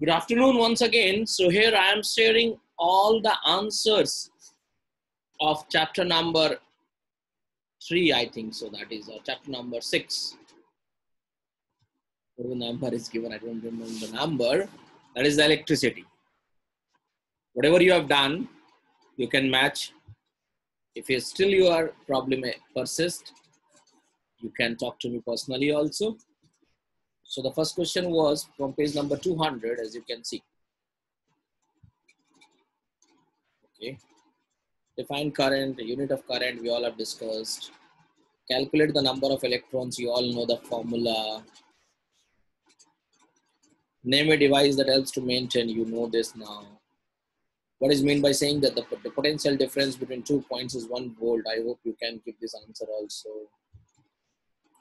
Good afternoon once again. So here I am sharing all the answers of chapter number 3, I think so. That is chapter number 6. What the number is given, I don't remember the number. That is the electricity. Whatever you have done, you can match. If still your problem persists, you can talk to me personally also. So the first question was from page number 200, as you can see. Okay. Define current, unit of current, we all have discussed. Calculate the number of electrons, you all know the formula. Name a device that helps to maintain, you know this now. What is meant by saying that the potential difference between 2 points is 1 volt? I hope you can give this answer also.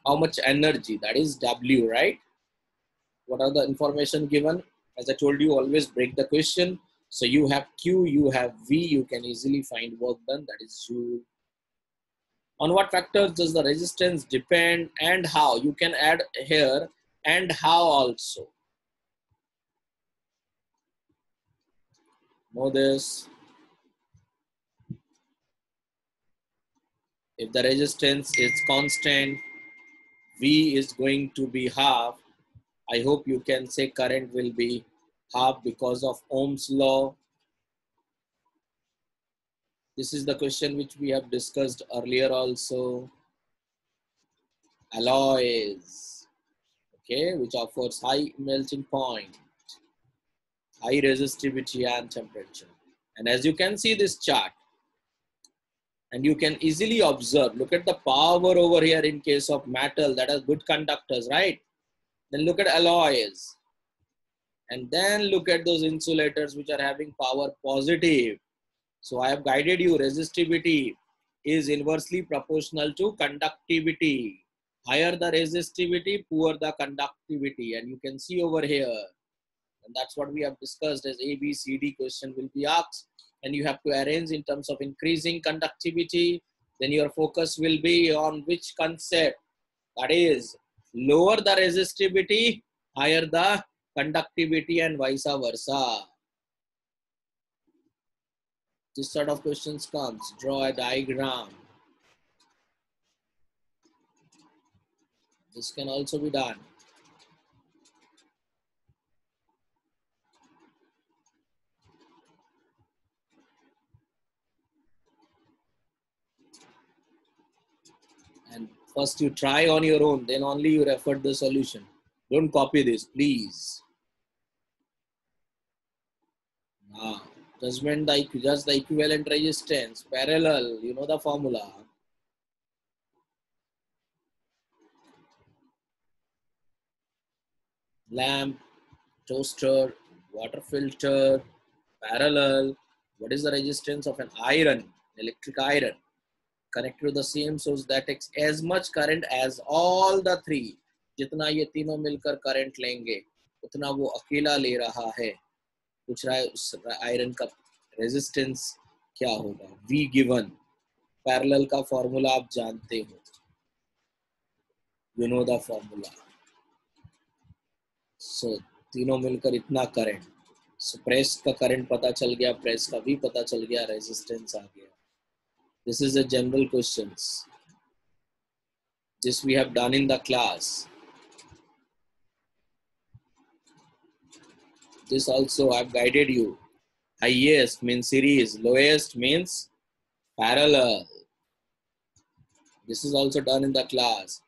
How much energy? That is W, right? What are the information given? As I told you, always break the question. So you have Q, you have V, you can easily find work done, that is Joule. On what factors does the resistance depend and how? You can add here and how also. Know this. If the resistance is constant, V is going to be half. I hope you can say current will be half because of Ohm's law. This is the question which we have discussed earlier also. Alloys, okay, which offers high melting point, high resistivity and temperature. And as you can see this chart, and you can easily observe, look at the power over here in case of metal that are good conductors, right? Then look at alloys. And then look at those insulators which are having power positive. So I have guided you, resistivity is inversely proportional to conductivity. Higher the resistivity, poor the conductivity. And you can see over here, and that's what we have discussed as A, B, C, D question will be asked. And you have to arrange in terms of increasing conductivity. Then your focus will be on which concept? That is, lower the resistivity, higher the conductivity and vice versa. This sort of questions comes. Draw a diagram. This can also be done. And first you try on your own, then only you refer the solution. Don't copy this, please. Now, judge the equivalent resistance, parallel, you know the formula. Lamp, toaster, water filter, parallel. What is the resistance of an iron, electric iron? Connected to the same source that takes as much current as all the three. जितना ये तीनों मिलकर current लेंगे उतना वो अकेला ले रहा है. पूछ रहा है उस आयरन का रेजिस्टेंस क्या होगा. V given. पैरेलल का फॉर्मूला आप जानते हो. You know the formula. So तीनों मिलकर इतना करंट. So प्रेस का करंट पता चल गया, प्रेस का V पता चल गया, रेजिस्टेंस आ गया. This is a general questions. This we have done in the class. This also I've guided you. Highest means series, lowest means parallel. This is also done in the class.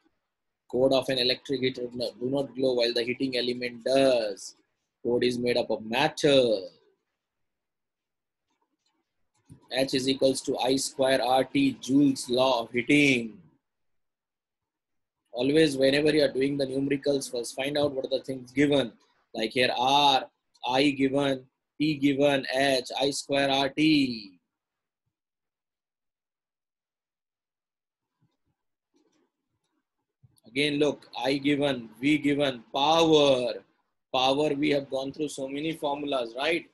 Code of an electric heater do not glow while the heating element does. Code is made up of matter. H is equals to I square RT, Joule's law of heating. Always whenever you are doing the numericals, first find out what are the things given. Like here R, I given, T given, H, I square RT. Again look, I given, V given, power. Power we have gone through so many formulas, right?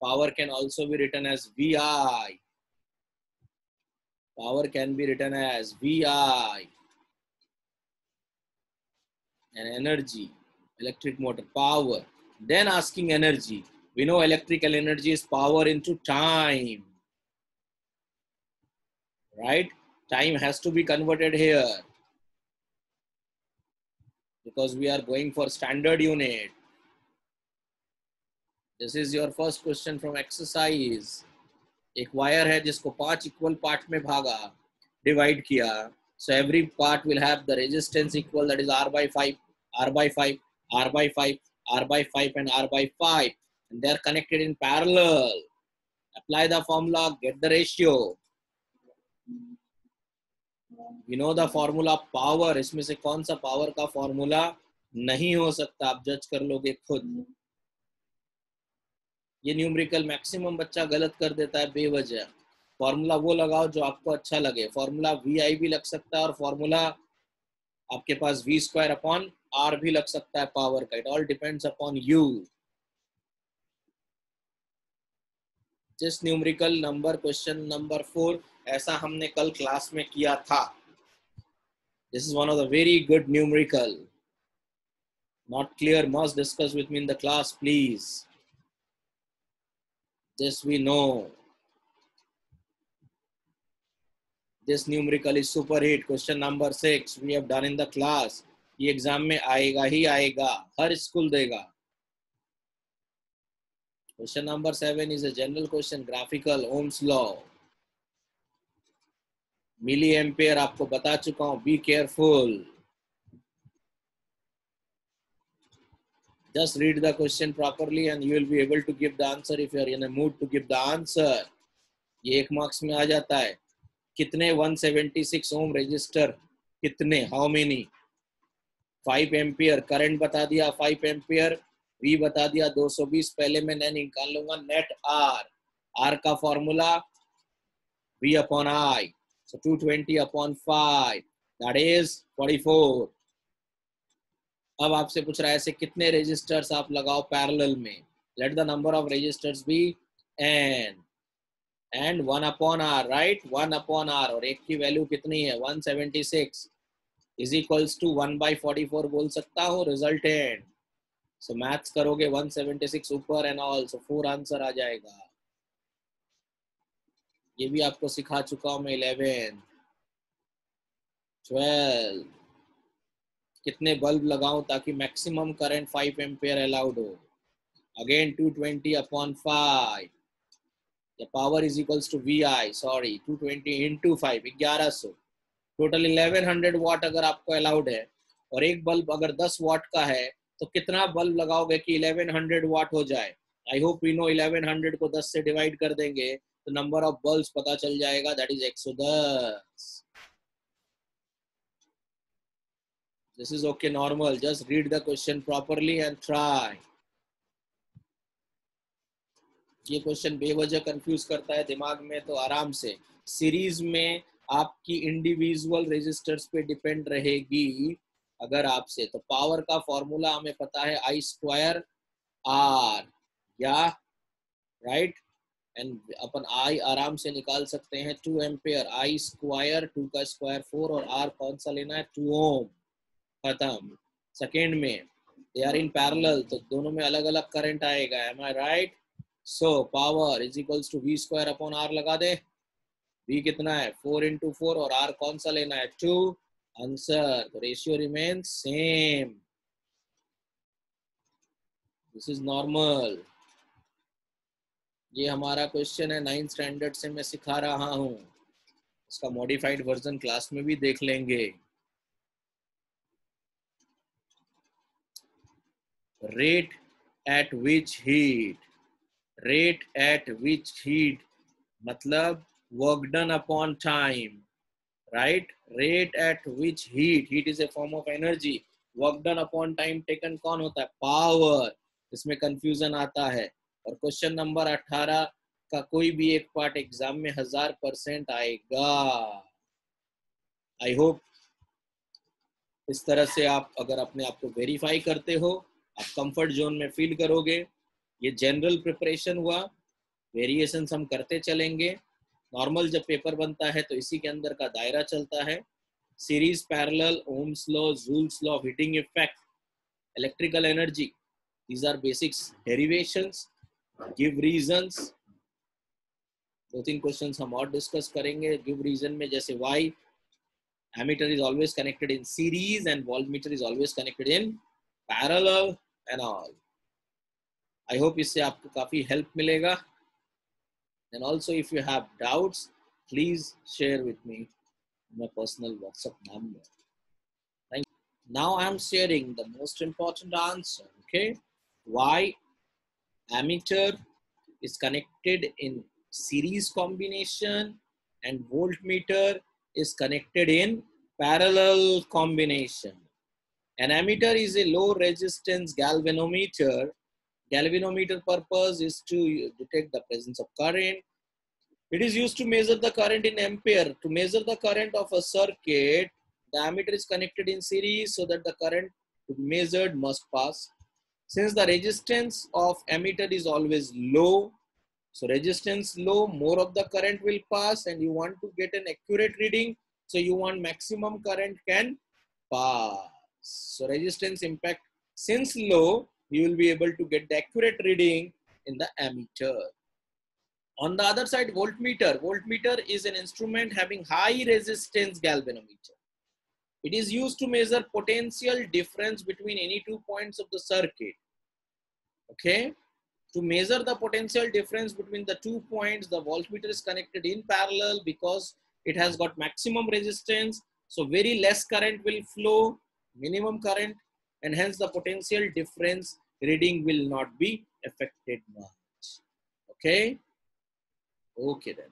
Power can also be written as VI. Power can be written as VI. And energy, electric motor, power. then asking energy. We know electrical energy is power into time, right? Time has to be converted here because we are going for standard unit. This is your first question from exercise. एक wire है जिसको 5 equal part में भागा, divide किया. So every part will have the resistance equal, that is R by 5, R by 5, R by 5, R by 5 and R by 5. And they are connected in parallel. Apply the formula, get the ratio. We know the formula power. इसमें से कौन सा power का formula नहीं हो सकता, आप जज कर लोगे खुद. ये न्यूमेरिकल मैक्सिमम बच्चा गलत कर देता है बेवजह. फॉर्मूला वो लगाओ जो आपको अच्छा लगे. फॉर्मूला VI भी लग सकता है और फॉर्मूला आपके पास V स्क्वायर अपॉन R भी लग सकता है पावर का. It all depends upon you. जिस न्यूमेरिकल नंबर क्वेश्चन नंबर 4 ऐसा हमने कल क्लास में किया था. This is one of the very good numerical. Not clear, must discuss with me in the class, please. This we know. This numerical is super hit. Question number 6 we have done in the class. ये exam में आएगा ही आएगा, हर school देगा. Question number 7 is a general question, graphical, Ohm's law. Milliampere आपको बता चुका हूँ. Be careful. Just read the question properly and you will be able to give the answer if you are in a mood to give the answer. ये 1 marks में आ जाता है. कितने 176 ohm resistor, कितने, हाउ मेनी. 5 एम्पियर करंट बता दिया, 5 ampere. V बता दिया 220. पहले मैं निकाल लूंगा नेट R. R का formula V upon I. So 220 upon 5, that is 44. अब आपसे पूछ रहा है ऐसे कितने रेजिस्टर्स आप लगाओ पैरेलल में. Let the number of resistors be n and 1 upon R, right? 1 upon R. और एक की वैल्यू कितनी है 176 is equals to 1 by 44 बोल सकता हूँ रिजल्टेंट. सो मैथ्स करोगे 176 ऊपर एंड ऑल, सो 4 आंसर आ जाएगा. ये भी आपको सिखा चुका हूँ मैं. 11, 12 कितने बल्ब लगाऊं ताकि मैक्सिमम करंट 5 एम्पियर अलाउड हो. Again 220 upon 5. The power is equals to VI, sorry, 220 into 5, 1100. Total 1100 वाट अगर आपको अलाउड है और एक बल्ब अगर 10 वाट का है तो कितना बल्ब लगाओगे कि 1100 वाट हो जाए. आई होप यू नो 1100 को 10 से डिवाइड कर देंगे तो नंबर ऑफ बल्ब्स पता चल जाएगा, that is 110. This is okay, normal. Just read the question properly and try. ये क्वेश्चन बेवजह कंफ्यूज करता है दिमाग में, तो आराम से. सीरीज में आपकी इंडिविजुअल रेजिस्टर्स पे डिपेंड रहेगी. अगर आपसे तो पावर का फॉर्मूला हमें पता है I स्क्वायर R, या राइट. एंड अपन I आराम से निकाल सकते हैं 2 एम्पियर. I स्क्वायर 2 का स्क्वायर 4 और R कौन सा लेना है 2 ओम. खत्म. सेकेंड में दे आर इन पैरेलल तो दोनों में अलग अलग करंट आएगा. Am I right? So power is equals to V square upon R लगा दे. V कितना है 4 into 4 और R कौन सा लेना है 2. आंसर, तो ratio remains same. This is normal. ये हमारा क्वेश्चन है 9th स्टैंडर्ड से मैं सिखा रहा हूँ. इसका मॉडिफाइड वर्जन क्लास में भी देख लेंगे. Rate at which heat, rate at which heat मतलब work done upon time, right? Rate at which heat, heat is a form of energy. Work done upon time taken कौन होता है power. इसमें confusion आता है. और क्वेश्चन नंबर 18 का कोई भी एक पार्ट एग्जाम में 1000% आएगा. आई होप इस तरह से आप अगर अपने आप को वेरीफाई करते हो आप कंफर्ट जोन में फील करोगे. ये जनरल प्रिपरेशन हुआ, वेरिएशंस हम करते चलेंगे. नॉर्मल जब पेपर बनता है तो इसी के अंदर का दायरा चलता है. Series, parallel, Ohm's law, joules law of heating effect, electrical energy, These are basics derivations. Give reasons. 2-3 questions हम और डिस्कस करेंगे. गिव रीजन में जैसे why ammeter is always connected in series and voltmeter is always connected in parallel and all. I hope इससे आपको काफी help मिलेगा. And also if you have doubts, please share with me my personal WhatsApp number. Thank you. Now I'm sharing the most important answer. Okay, why ammeter is connected in series combination and voltmeter is connected in parallel combination. An ammeter is a low resistance galvanometer. Galvanometer purpose is to detect the presence of current. It is used to measure the current in ampere. To measure the current of a circuit, the ammeter is connected in series so that the current to be measured must pass. Since the resistance of ammeter is always low, so resistance low, more of the current will pass, and you want to get an accurate reading. So you want maximum current can pass. So resistance impact since low, you will be able to get the accurate reading in the ammeter. On the other side, voltmeter. Voltmeter is an instrument having high resistance galvanometer. It is used to measure potential difference between any 2 points of the circuit. Okay. To measure the potential difference between the 2 points, the voltmeter is connected in parallel because it has got maximum resistance. So very less current will flow, minimum current, and hence the potential difference reading will not be affected much. Okay. Okay then.